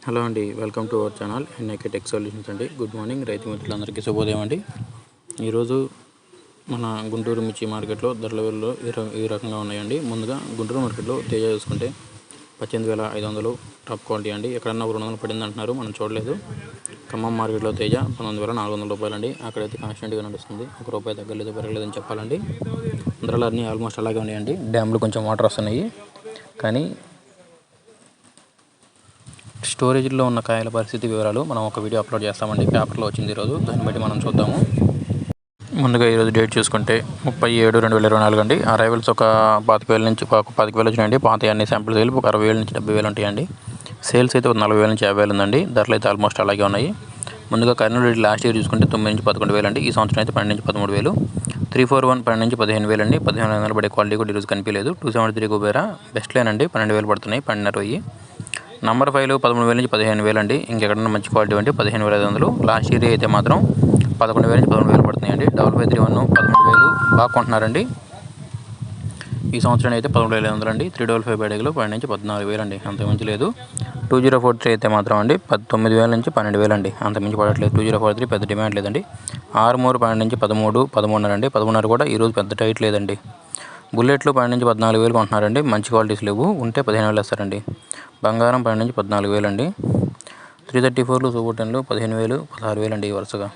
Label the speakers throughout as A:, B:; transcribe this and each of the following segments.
A: Hello అండి, welcome to our channel NIK tech solutions అండి. Good morning రైతు మిత్రులందరికీ శుభోదయం అండి. ఈరోజు మన గుంటూరు మిర్చి మార్కెట్లో ధరల ఈ రకంగా ఉన్నాయండి. ముందుగా గుంటూరు మార్కెట్లో తేజ చూసుకుంటే 18,500 టాప్ క్వాలిటీ అండి. ఎక్కడన్నా 200 పడింది అంటున్నారు, మనం చూడలేదు. ఖమ్మం మార్కెట్లో తేజ 19,400 రూపాయలు అండి. అక్కడైతే కాన్స్టెంట్గా నడుస్తుంది, ₹1 తగ్గలేదు పెరగలేదని చెప్పాలండి. ధరలు అన్నీ ఆల్మోస్ట్ అలాగే ఉన్నాయండి. డ్యామ్లో కొంచెం వాటర్ వస్తున్నాయి, కానీ స్టోరేజ్లో ఉన్న కాయల పరిస్థితి వివరాలు మనం ఒక వీడియో అప్లోడ్ చేస్తామండి. పేపర్లో వచ్చింది ఈరోజు, దాన్ని బట్టి మనం చూద్దాము. ముందుగా ఈరోజు డేట్ చూసుకుంటే 30/7/2024 అండి. అరైవల్స్ ఒక 25,000 నుంచి 25,000 వచ్చినాయండి. పాత అన్ని శాంపిల్స్ వెళ్ళి ఒక 60,000 నుంచి 70,000 ఉంటాయండి. సేల్స్ అయితే ఒక 40,000 నుంచి 50,000 ఉందండి. ధరలు అయితే ఆల్మోస్ట్ అలాగే ఉన్నాయి. ముందుగా కర్నూలు రేట్ లాస్ట్ ఇయర్ చూసుకుంటే 9 నుంచి 11,000 అండి. ఈ సంవత్సరం అయితే 12 నుంచి 13,000. 341 12 నుంచి 15,000 అండి. 1,500 పడే క్వాలిటీ కూడా ఈరోజు కనిపించలేదు. 273 కుబేరా బెస్ట్ లైన్ అండి, 12,000 పడుతున్నాయి, 12,500. నంబర్ 5 13,000 నుంచి 15,000 అండి. ఇంకెక్కడన్నా మంచి క్వాలిటీ అంటే 15,500. లాస్ట్ ఇయర్ అయితే మాత్రం 11,000 నుంచి 13,000 పడుతున్నాయండి. 5531 13,000 బాగా కొంటున్నారండి. ఈ సంవత్సరం అయితే 13,500 అండి. 355 బేడగలు 10 నుంచి 14,000 అండి, అంతకుమించి లేదు. 2043 అయితే మాత్రం అండి 9,000 నుంచి 12,000 అండి, అంతకుమించి పడట్లేదు. 2043 పెద్ద డిమాండ్ లేదండి. ఆర్మూర్ 12 నుంచి 13, 13.5 అండి. 13.5 కూడా ఈరోజు పెద్ద టైట్ లేదండి. బుల్లెట్లు 12 నుంచి 14,000 కొంటున్నారండి. మంచి క్వాలిటీస్ లేవు, ఉంటే 15,000 వేస్తారండి. బంగారం 12 నుంచి 14,000 అండి. 334లు సూపర్ 10లు 15,000, 16,000 అండి వరుసగా.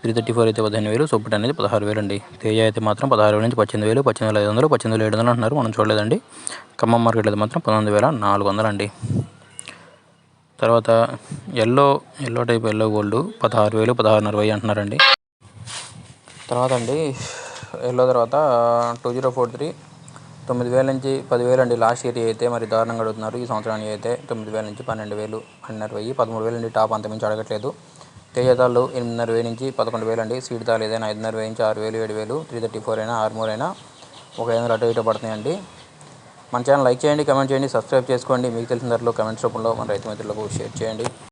A: 334 అయితే 15,000, సూపర్ 10 అనేది 16,000 అండి. తేజ అయితే మాత్రం 16,000 నుంచి 18,000, 18,500, 18,700 అంటున్నారు, మనం చూడలేదండి. ఖమ్మం మార్కెట్లో అయితే మాత్రం 19,400 అండి. తర్వాత ఎల్లో టైప్ ఎల్లో గోల్డ్ 16,000, 16,500 అంటున్నారండి. తర్వాత అండి ఎల్లో తర్వాత 2043 9,000 నుంచి 10,000 అండి. లాస్ట్ ఇయర్ అయితే మరి దారుణంగా అడుగుతున్నారు. ఈ సంవత్సరానికి అయితే 9,000 నుంచి 12,000, 12,500, 13,000 అండి. టాప్ అంతమించి అడగట్లేదు. తేజతాళ్ళు 8,500 నుంచి 11,000 అండి. సీడ్ తాళ్ళు ఏదైనా 5,500 నుంచి 6,000, 7,000. 334 అయినా ఆర్మూర్ అయినా ఒక 500 అటు ఇటు పడుతున్నాయండి. మన ఛానల్ లైక్ చేయండి, కమెంట్ చేయండి, సబ్స్క్రైబ్ చేసుకోండి. మీకు తెలిసిన ధరలో కమెంట్స్ రూపంలో మన రైతు మిత్రులకు షేర్ చేయండి.